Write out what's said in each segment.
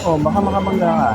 Oh, baka makabangga ka.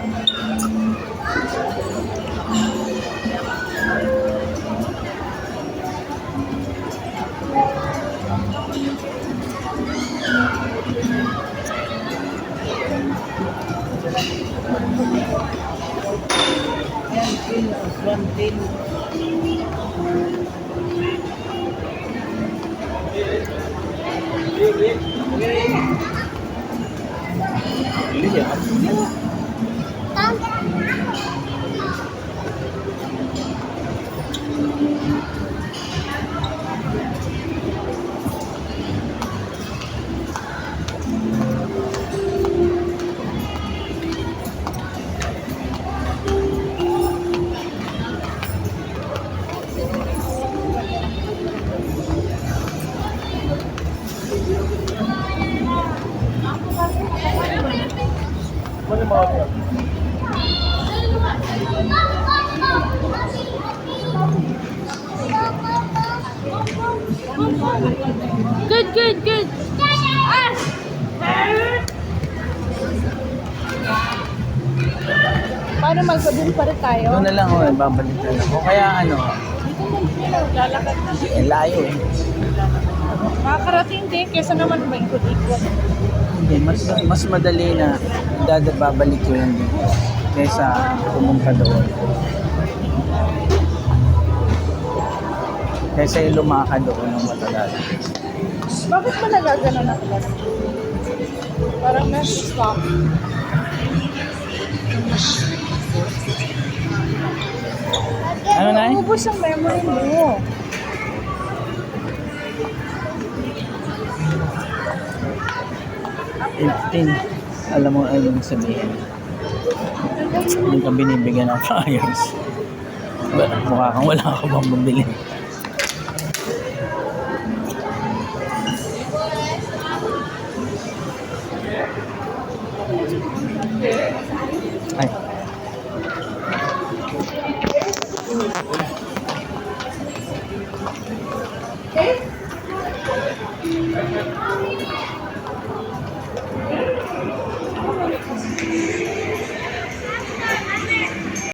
Good, good, good. Paano magsabihin pa rin tayo? Doon na lang, oh, babalik na lang. O kaya ano, Dito mo lalakad na. layo eh. Makakarating din kesa naman maikot-ikot. Hindi, mas madali na babalik ko yun dito kaysa pumunta doon. Kaysa yung lumakad doon ng matagal. Bakit ba nagagano na pala? Parang nasa-stop. Ano na eh? Ubus ang memory mo. Alam mo ano yung sabihin. Hindi ka binibigyan ng flyers. Mukha kang wala ka bang mabili. Ay.